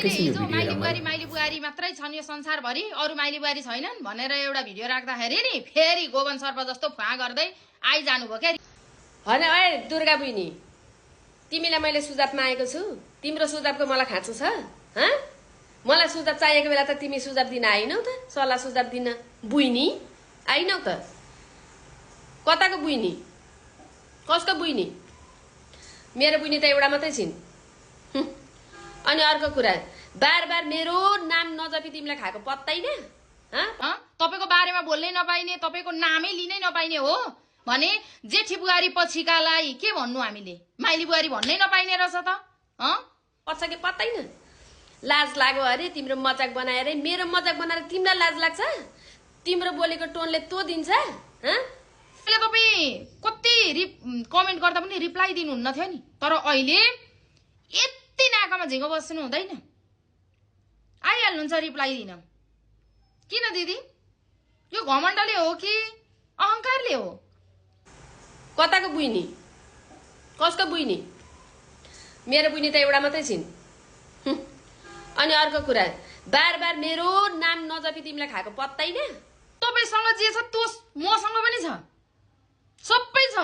एकैछिन यो हिजो भिडियो माइली बुहारी मात्रै छन् यो संसारभरि, अरू माइली बुहारी छैनन् भनेर एउटा भिडियो राख्दाखेरि नि फेरि गोवन सर्प जस्तो फुवा गर्दै आइजानु भयो क्या। होइन ए दुर्गा बहिनी, तिमीलाई मैले सुझाव मागेको छु, तिम्रो सुझावको मलाई खाँचो छ? मलाई सुझाव चाहिएको बेला त तिमी सुझाव दिन आइनौ त, सल्लाह सुझाव दिन बुइनी आइनौ त। कताको बुइनी, कसको बुइनी? मेरो बुइनी त एउटा मात्रै छिन्। अनि अर्को कुरा, बार बार मेरो नाम नजपी तिमीलाई खाएको पत्तैन? तपाईँको बारेमा बोल्नै नपाइने, तपाईँको नामै लिनै नपाइने हो भने जेठी बुहारी पछिकालाई के भन्नु हामीले? माइली बुहारी भन्नै नपाइने रहेछ त। पछाकि पत्तैन? लाज लाग्यो अरे तिम्रो मजाक बनाएर, मेरो मजाक बनाएर तिमीलाई लाज लाग्छ? तिम्रो बोलेको टोनले तो दिन्छ? अहिले तपाईँ कति कमेन्ट गर्दा पनि रिप्लाई दिनुहुन्न थियो नि, तर अहिले यति नाकामा झिङ्गो बस्नु हुँदैन, आइहाल्नुहुन्छ रिप्लाई दिन। किन दिदी? यो घमण्डले हो कि अहङ्कारले हो? कताको बुइनी, कसको बुइनी? मेरो बुइनी त एउटा मात्रै छिन्। अनि अर्को कुरा, बार बार मेरो नाम नजपी तिमीलाई खाएको पत्तैन? तपाईँसँग जे छ त्यो मसँग पनि छ, सबै छ।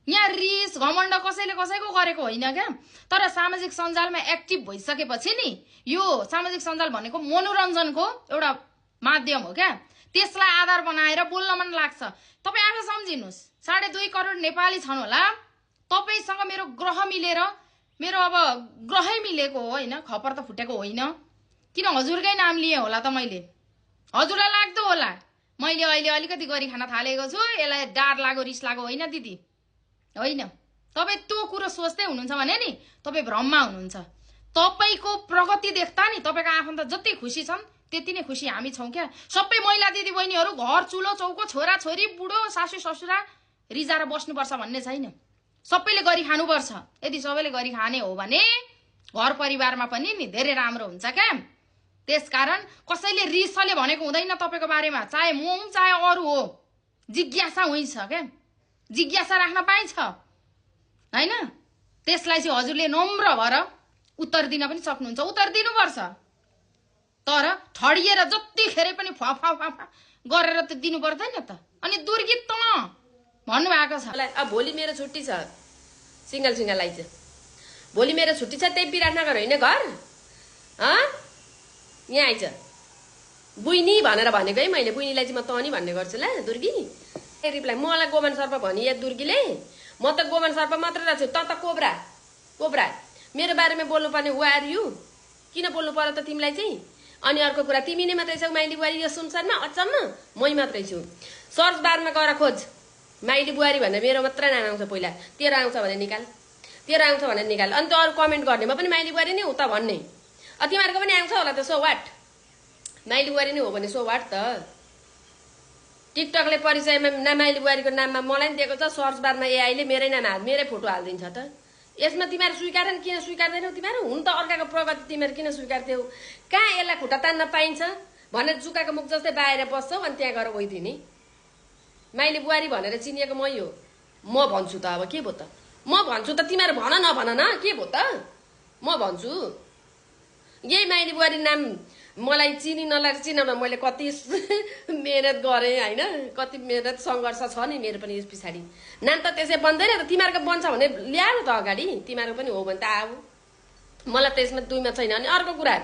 यहाँ रिस घमण्ड कसैले कसैको गरेको होइन क्या, तर सामाजिक सञ्जालमा एक्टिभ भइसकेपछि नि, यो सामाजिक सञ्जाल भनेको मनोरञ्जनको एउटा माध्यम हो क्या, त्यसलाई आधार बनाएर बोल्न मन लाग्छ। तपाईँ आफै सम्झिनुहोस्, 2.5 करोड नेपाली छन् होला, तपाईँसँग मेरो ग्रह मिलेर, मेरो अब ग्रहै मिलेको हो होइन, खपर त फुटेको होइन। किन हजुरकै नाम लिएँ होला त मैले? हजुरलाई लाग्दो होला मैले अहिले अलिकति गरी खान थालेको छु, यसलाई डार लाग्यो रिस लाग्यो होइन दिदी, होइन। तपाईँ त्यो कुरो सोच्दै हुनुहुन्छ भने नि तपाईँ भ्रममा हुनुहुन्छ। तपाईँको प्रगति देख्दा नि तपाईँको आफन्त जति खुसी छन् त्यति नै खुसी हामी छौँ क्या। सबै महिला दिदी बहिनीहरू घर चुलो चौको, छोरा छोरी, बुढो सासू ससुरा रिजाएर बस्नुपर्छ भन्ने छैन, सबैले गरी खानुपर्छ। यदि सबैले गरी खाने हो भने घर परिवारमा पनि नि धेरै राम्रो हुन्छ क्या। त्यसकारण कसैले रिसले भनेको हुँदैन तपाईँको बारेमा, चाहे म हुँ चाहे अरू हो, जिज्ञासा हुन्छ क्या, जिज्ञासा राख्न पाइन्छ होइन। त्यसलाई चाहिँ हजुरले नम्र भएर उत्तर दिन पनि सक्नुहुन्छ, उत्तर दिनुपर्छ, तर ठडिएर जतिखेर पनि फफा गरेर त दिनु पर्दैन त। अनि दुर्गीत त भन्नुभएको छ। अब भोलि मेरो छुट्टी छ, सिङ्गल आइज। भोलि मेरो छुट्टी छ, त्यही विराटनगर होइन घर, यहाँ आइज। बुइनी भनेर भनेको है मैले, बुइनीलाई चाहिँ म तनी भन्ने गर्छु ल दुर्गी। रिप्लाई, मलाई गोमन सर्प भनिए दुर्गीले, म त गोमन सर्प मात्रै रहेछु, त कोब्रा। मेरो बारेमा बोल्नुपर्ने हु आर यु? किन बोल्नु पर्यो त तिमीलाई चाहिँ? अनि अर्को कुरा, तिमी नै मात्रै छौ माइली बुहारी यो संसारमा? अचम्म, मै मात्रै छु। सर्च बारमा गएर खोज माइली बुहारी भनेर मेरो मात्रै नाम आउँछ पहिला। तेरो आउँछ भने निकाल, तेरो आउँछ भने निकाल। अनि त अरू कमेन्ट गर्नेमा पनि माइली बुहारी नै हो त भन्ने, तिमीहरूको पनि आउँछ होला त, सो वाट? माइली बुहारी नै हो भने सो वाट त? टिकटकले परिचयमा माइली बुहारीको नाममा मलाई नि दिएको छ, सर्च बारमा एआईले मेरै नाम मेरै फोटो हालिदिन्छ त। यसमा तिमीहरू स्वीकार किन स्वीकार्दैनौ? तिमीहरू हुन त अर्काको प्रगति तिमीहरू किन स्वीकार्थ्यौ? कहाँ यसलाई खुट्टा तान्न पाइन्छ भनेर जुकाको मुख जस्तै बाहिर बस्छौ, अनि त्यहाँ गएर ओइदिने। माइली बुहारी भनेर चिनिएको मै हो, म भन्छु त। अब के भयो त? म भन्छु त, तिमीहरू भन नभन न, के भयो त? म भन्छु। यही माइली बुहारी नाम मलाई चिनाउन मैले कति मेहनत गरेँ होइन, कति मेहनत सङ्घर्ष छ नि मेरो पनि यस पछाडि। नाम त त्यसै बन्दैन त, तिमीहरूको बन्छ भने ल्याएर त अगाडि, तिमीहरूको पनि हो भने त आऊ, मलाई त्यसमा दुईमा छैन। अनि अर्को कुरा,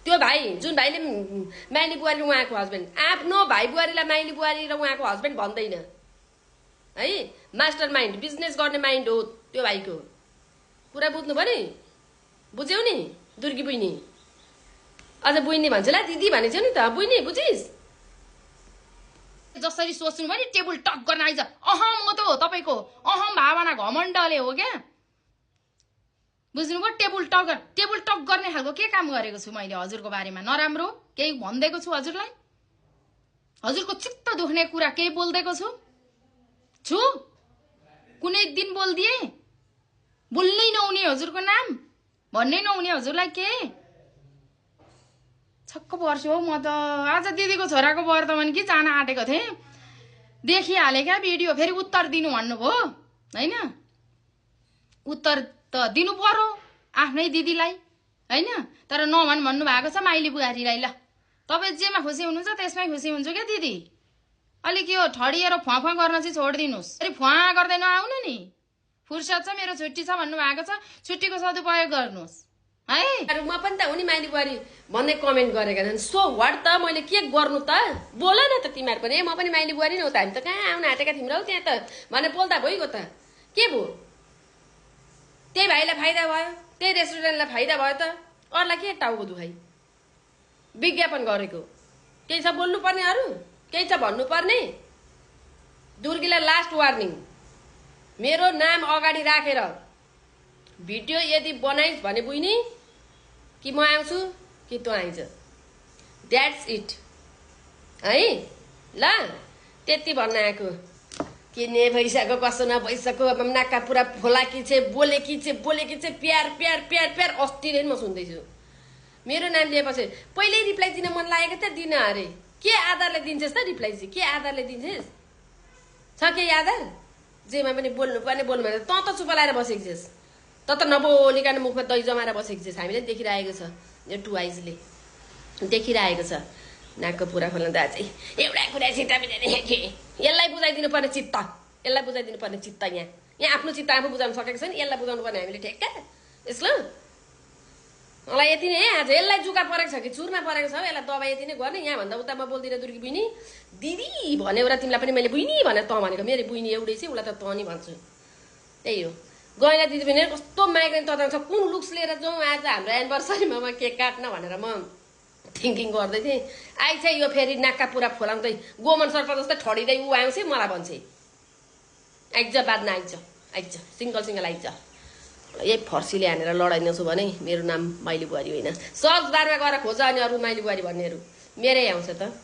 त्यो भाइ जुन भाइले माइली बुहारी र उहाँको हस्बेन्ड, आफ्नो भाइ बुहारीलाई माइली बुहारी र उहाँको हस्बेन्ड भन्दैन है, मास्टर माइन्ड, बिजनेस गर्ने माइन्ड हो त्यो भाइको। कुरा बुझ्नु भयो नि? बुझ्यौ नि दुर्गी बुइनी? अझ बुइनी भन्छु ल, दिदी भनेछौ नि त, बुइनी बुझिस्? जसरी सोच्नु भयो नि टेबल टक गर्न आइज, म त हो तपाईँको अहम भावना घमण्डले हो क्या, बुझ्नुभयो? टेबल टक गर्ने खालको के काम गरेको छु मैले हजुरको बारेमा? नराम्रो केही भनिदिएको छु हजुरलाई? हजुरको चित्त दुख्ने कुरा केही बोलिदिएको छु? कुनै दिन बोलिदिए? बोल्नै नहुने हजुरको नाम भन्नै नहुने हजुरलाई के? छक्क पर्छु हौ म त। आज दिदीको छोराको वर्तमान कि जान आँटेको थिएँ, देखिहालेँ क्या भिडियो, फेरि उत्तर दिनु भन्नुभयो होइन? उत्तर त दिनु पर्यो आफ्नै दिदीलाई, होइन तर भन्नु भएको छ माइली बुहारीलाई। ल तपाईँ जेमा खुसी हुनुहुन्छ त्यसमै खुसी हुन्छु क्या दिदी। अलिक यो ठडिएर फुवा गर्न चाहिँ छोडिदिनुहोस्। अरे फुवा गर्दै नआउनु नि, फुर्सद छ मेरो छुट्टी छ भन्नुभएको छ, छुट्टीको सदुपयोग गर्नुहोस् है। म पनि त उनी माइली बुहारी भन्ने कमेन्ट गरेका छन्। सो वाट त मैले के गर्नु त, बोल न त तिमीहरू पनि। म पनि माइली बुहारी नै हो त, हामी त कहाँ आउन आँटेका थियौँ र त्यहाँ त भने बोल्दा भइगयो त। के भयो, त्यही भाइलाई फाइदा भयो, त्यही रेस्टुरेन्टलाई फाइदा भयो त, अरूलाई के टाउको दुखाइ। विज्ञापन गरेको केही छ बोल्नुपर्ने, अरू केही छ भन्नुपर्ने। दुर्गीलाई लास्ट वार्निङ, मेरो नाम अगाडि राखेर भिडियो यदि बनाइस् भने बुझ्ने कि म आउँछु कि तँ आइज, द्याट्स इट है। ल त्यति भन्न आएको। किने भइसक्यो कसो नभइसक्यो, अब नाका पुरा फोला कि चाहिँ बोले कि चाहिँ प्यार प्यार प्यार प्यार। अस्ति नै म सुन्दैछु मेरो नाम लिएपछि पहिल्यै रिप्लाई दिन मन लागेको थियो, दिन अरे के आधारले दिन्छस् त रिप्लाई चाहिँ, के आधारले दिन्छस्? छ केही आधार? जेमा पनि बोल्नु पर्ने बोल्नु पर्ने, तँ त चुप लाएर बसेको छेस्, त नबोलिकन मुखमा दही जमाएर बसेको छेस्। हामीले देखिरहेको छ, यो टु आइजले देखिरहेको छ। नाकको पुरा खोल्न दा चाहिँ एउटा कुरा चित्त बुझाइदिने, यसलाई बुझाइदिनु पर्ने चित्त, यसलाई बुझाइदिनु पर्ने चित्त। यहाँ आफ्नो चित्त आफू बुझाउन सकेको छैन, यसलाई बुझाउनु पर्ने हामीले ठेक्का यसलो। मलाई यति नै आज यसलाई जुका परेको छ कि चुरमा परेको छ, यसलाई दबाई यति नै गर्ने। यहाँभन्दा उता म बोल्दिनँ दुर्गी बुइनी दिदी भन्यो र तिमीलाई पनि मैले बुइनी भने त भनेको, मेरो बुइनी एउटै चाहिँ उसलाई त तँ नि भन्छु। त्यही हो, गैला दिदी पनि कस्तो माइग्रेन तताउँछ, कुन लुक्स लिएर जाउँ आज हाम्रो एनिभर्सरीमा म केक काट्न भनेर म थिङ्किङ गर्दै थिएँ। आइछ यो फेरि नाक्का पुरा फोलाउँदै गोमन सर्प जस्तै ठडिँदै ऊ आउँछ मलाई भन्छ आइज बादमा आइज सिङ्गल आइज। यही फर्सीले हानेर लडाइदिन्छु भने मेरो नाम माइली बुहारी होइन। सर्च बारमा गएर खोज अनि अरू माइली बुहारी भन्नेहरू मेरै आउँछ त।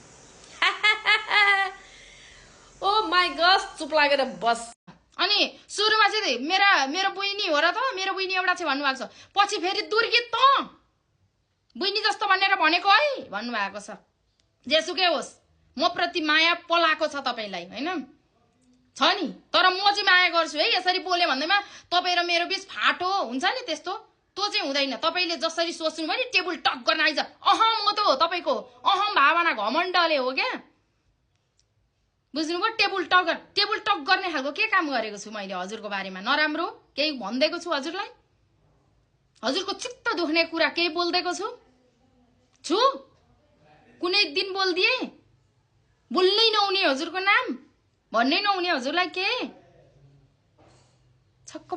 ओ माई गस, चुप लागेर बस। अनि सुरुमा चाहिँ मेरो बुइनी हो र त, मेरो बुइनी एउटा चाहिँ भन्नुभएको छ, पछि फेरि दुर्गी त बुइनी जस्तो भनेर भनेको है भन्नुभएको छ। जेसुकै होस् म प्रति माया पलाएको छ तपाईँलाई होइन छ नि, तर म चाहिँ माया गर्छु है। यसरी बोले भन्दैमा तपाईँ र मेरो बिच फाटो हुन्छ नि त्यस्तो, त्यो चाहिँ हुँदैन। तपाईँले जसरी सोच्नु भयो नि टेबल टक गर्न आइज, म त हो तपाईँको भावना घमण्डले हो क्या, बुझ्नुभयो? टेबल टक गर्ने खालको के काम गरेको छु मैले हजुरको बारेमा? नराम्रो केही भनिदिएको छु हजुरलाई? हजुरको चित्त दुख्ने कुरा केही बोल्दिएको छु? कुनै दिन बोल्दिए? बोल्नै नहुने हजुरको नाम भन्नै नहुने हजुरलाई के छक्क